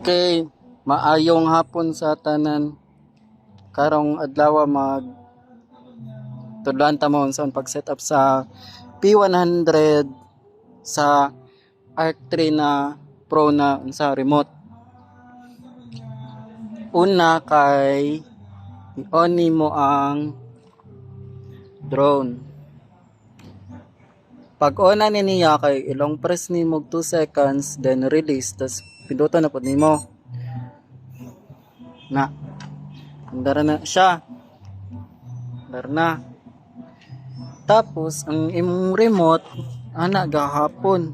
Kay maayong hapon sa tanan. Karong adlaw mag tudlan ta mo sa pag setup sa P100 sa Arc 3 na Pro na sa remote. Una kay i-on mo ang drone. Pag on na niya kay ilong press nimo 2 seconds then release tas pindutan na pud nimo. Na. Andara na siya. Andara na. Tapos ang imong remote ana gahapon.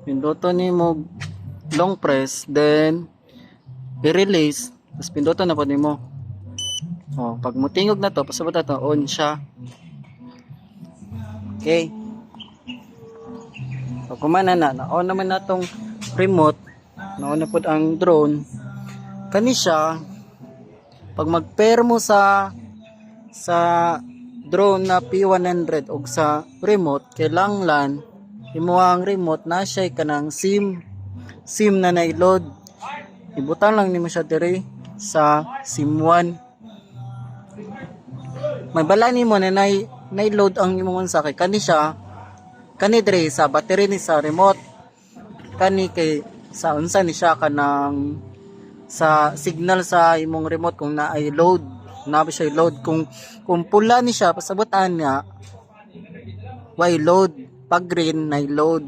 Pindutan nimo long press then i-release tapos pindutan na pud nimo. Oh, pag mutingog na to pasabot na to on siya. Okay. Pag kumana na-on naman na tong remote, na-on na po ang drone, kani siya, pag mag-pair mo sa drone na P100 o sa remote, kailangan imo ang remote na siya kanang SIM na na-load. Ibutan lang nimo siya dire sa SIM 1. May bala nimo na na-load ang imong unsa kay kani dire sa battery ni sa remote, kani kay sa unsa ni siya kanang sa signal sa imong remote kung naay load na siya load kung pula ni siya pasabutan niya why load, pag green na load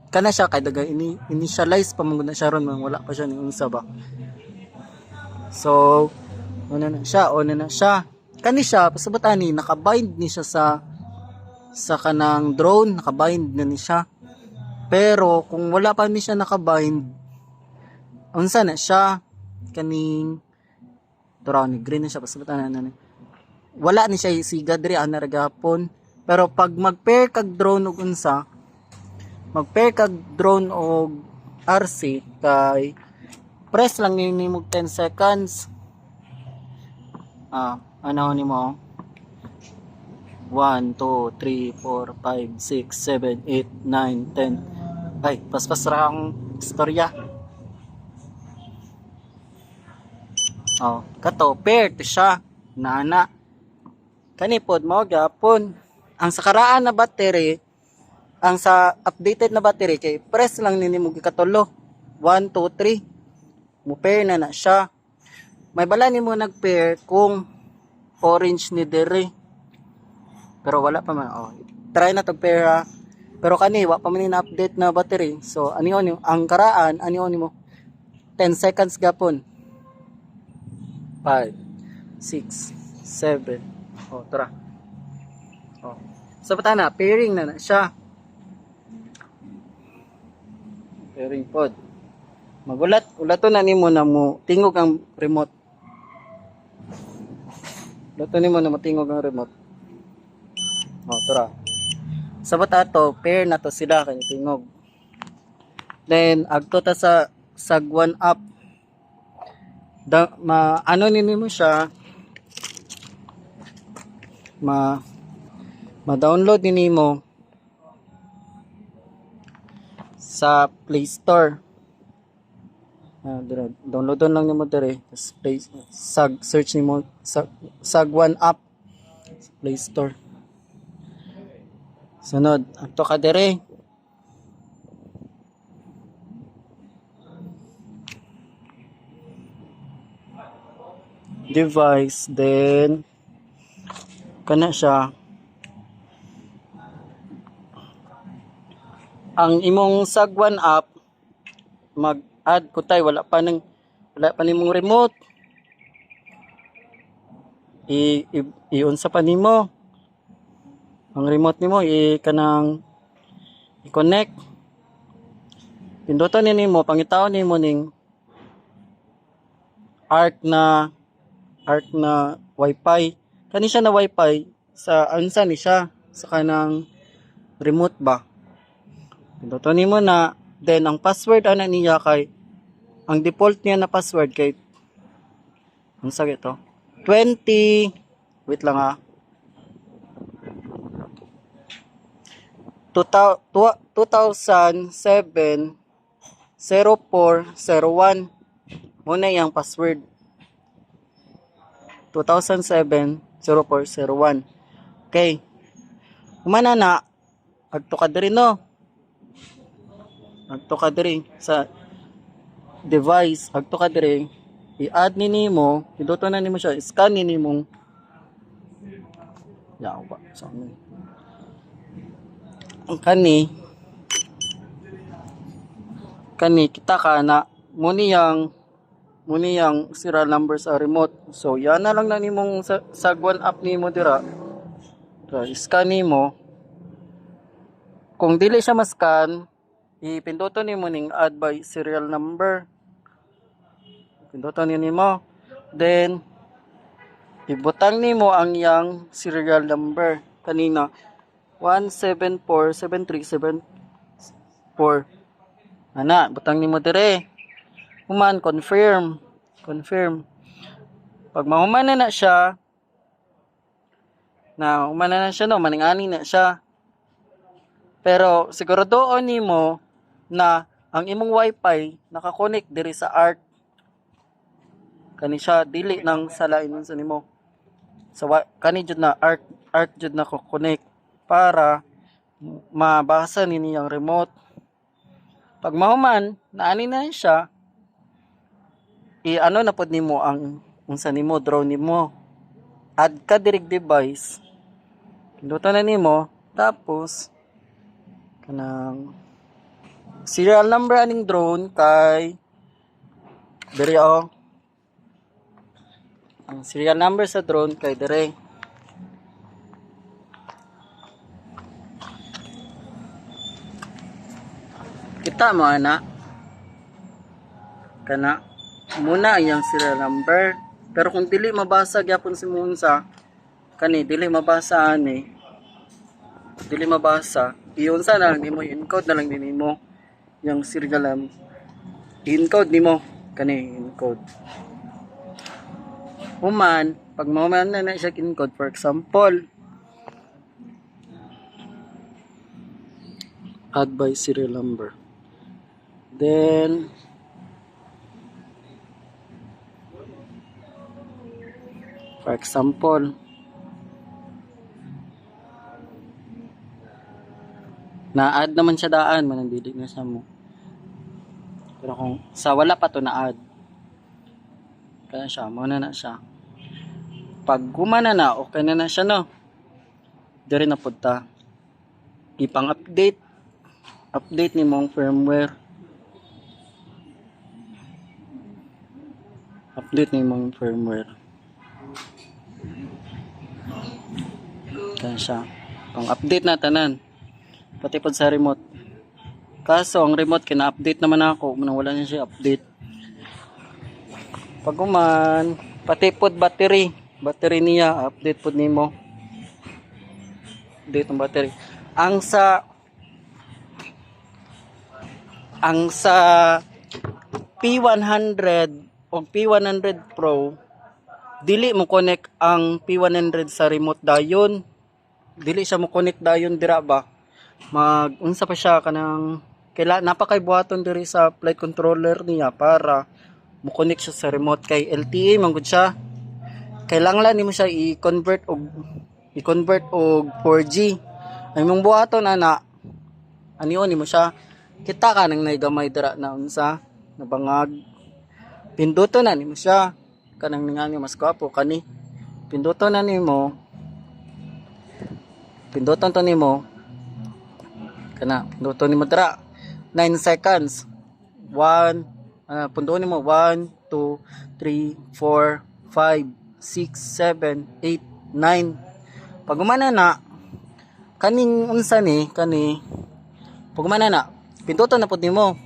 kana siya kay daga initialize pa man na siya ron wala pa siya ni unsa ba. So una na siya kani siya pasabutan ni nakabind ni siya sa kanang drone, nakabind na ni siya. Pero kung wala pa ni siya nakabind, unsa na siya kaning turaw ni green na siya pasabutan na wala ni siya siga diri ana ragapon. Pero pag mag-pair kag drone og unsa, mag-pair kag drone og RC kay press lang nimo 10 seconds. Ano ni mo? 1, 2, 3, 4, 5, 6, 7, 8, 9, 10. Ay, paspas ra ang istorya. Kato, paired siya. Nana. Kanipod mo, gapon. Ang sakaraan na battery, ang sa updated na battery, kay press lang nini mo gikatulo. 1, 2, 3. Mo-pair na siya. May bala ni mo nag-pair kung orange ni dire. Pero wala pa man. Try na to pair. Pero kani wa pa man na-update na battery. So ani ang karaan ani mo 10 seconds gapon. 5 6 7. Tara. So pata na pairing na siya. Pairing pod. Ulato na nimo na mo tingog ang remote. Ulato nimo na matingog ang remote. Tara. Sabot ato, pair na to sila kay tingog. Then agto ta sa sag 1 up. Ano nimo siya? Ma-download nimo sa Play Store. Downloadon lang nimo dire. Search nimo sag 1 up sa Play Store. Sunod, ato ka dire. Device, then kana siya. Ang imong sagwan app mag-add ko tay wala pa nimong remote. I-unsa pa nimo. Ang remote nimo kanang i-connect. Pindutan nimo pangitaon nimo ning Arc na Wi-Fi. Kani siya na Wi-Fi sa unsa ni siya sa kanang remote ba. Pindutan nimo na then ang password ana niya kay ang default niya na password kay unsa gito? 20 wait lang 2007 0401. Muna yung password. 2007 0401. Okay. Humana na. Agto ka diri no. Agto ka diri sa device. Agto ka diri. I-add ni nimo. Piduto na nimo siya. Scan ni nimong. Yaw ba? So, ang kani kita ka na muni yang serial number sa remote. So yan na lang na nimong sagwan app nimo dira. So, scan nimo. Kung dili siya ma-scan, ipinduton nimo ning add by serial number. Pinduton nimo. Then ibutang nimo ang yang serial number kanina 1747374. Ana, butang nimo dire. Human confirm. Pag mahuman na siya, no, maningani na siya. Pero siguradoon nimo na ang imong wifi nakakonect diri sa ARC. Kani siya dili nang salain sa nimo. Sa kani jud na ARC jud na ko connect para mabasa nini ang remote. Pag mahuman, naani na siya, i-ano na pod nimo ang unsa nimo, draw nimo. Add ka direct device. Pindutan na nimo, tapos kanang serial number aning drone kay diri o. Ang serial number sa drone kay diri. Kita mo ana kana muna yung serial number, pero kung dili mabasa gyapon si Munsa kani dili mabasa iyon sa na lang nimo encode na lang nimo yung serial number, encode nimo kani encode. Human pag mahuman na siya encode, for example add by serial number. Then for example na-add naman siya daan, manandili na siya mo. Pero kung sa wala pa to na-add, kaya siya, muna na siya. Pag gumana na, okay na siya no. Dari na punta. Ipang update ni mong firmware. Kaya siya. Pang update na tanan. Pati pod sa remote. Kaso ang remote kina-update naman ako, manang wala niya siya update. Pag uman, pati pod battery niya update pod nimo. Update ang battery. Ang sa P100 o P100 Pro, dili mo connect ang P100 sa remote dayon. Dili siya mo connect dayon dira ba. Unsa pa siya kanang napakay buhaton diri sa flight controller niya para mo connect siya sa remote kay LTE man gud siya. Kailangan nimo siya i-convert og 4G. Ay mong buhaton ana. Anion nimo siya. Kita ka nang naigamay dira na unsa nabangag. Pinduton na nimo siya. Kanang ningani mas gwapo kani. Pinduton to nimo. Pinduton nimo dira. 9 seconds. Punduon nimo 1 2 3 4 5 6 7 8 9. Pag umana na kaning unsa ni kani. Pag umana na pinduton na pud nimo.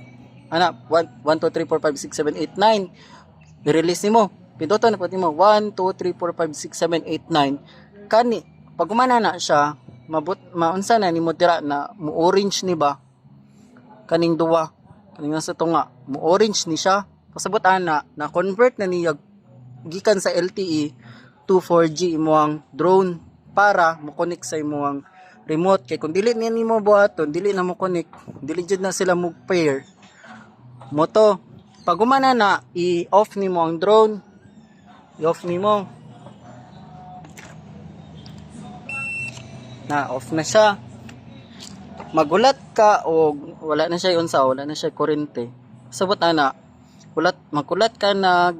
1 2 3 4 5 6 7 8 9. I-release nimo. Pinduton na pud nimo 1 2 3 4 5 6 7 8 9. Kani pag umana na siya, maunsa na nimo dira na mo orange ni ba? Kaning duwa, kaning nasa tunga, mo orange ni siya. Pasabot ana na convert na niya gikan sa LTE to 4G imong drone para mo connect sa imong remote. Kay kung dili nimo buhaton, dili na mo connect, dili jud na sila mo pair. Moto. Pag umana na, i-off nimo ang drone. I-off nimo. Na, off na siya. Magulat ka o wala na siya unsa, wala na siya kuryente. Sabot ana, magulat ka na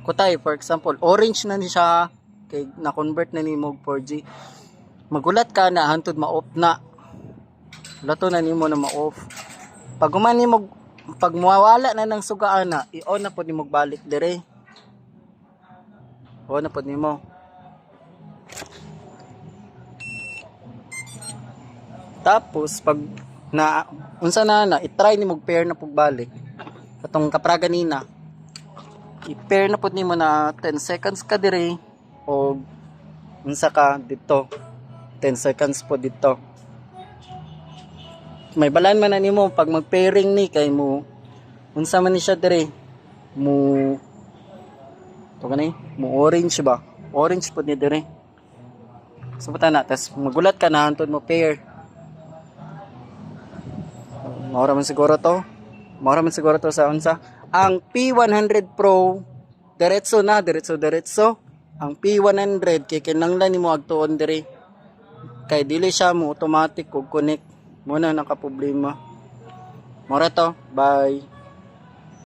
kutay, for example, orange na ni siya kay na-convert na nimo og 4G. Magulat ka na hantod ma-off na. Lato na nimo na ma-off. Pag pag mawala na ng sugaan na, i-on na po nimo balik dire. On na po nimo. Tapos pag unsa na i-try nimo pair na pagbalik. Katong kapra ganina. I-pair na pud nimo na 10 seconds ka dire o unsa ka dito. 10 seconds po dito. May balan man na nimo pag mag-pairing ni kay mo unsa man ni siya dire. To kanay, mo orange ba? Orange pud ni dire. Subutan na, tas magulat ka na hantod mo pair. Maura man siguro to sa unsa. Ang P100 Pro diretso. Ang P100 kay kinahanglan nimo agtuon diri. Kay dili siya mo automatic og connect. Muna naka problema. Maura to. Bye.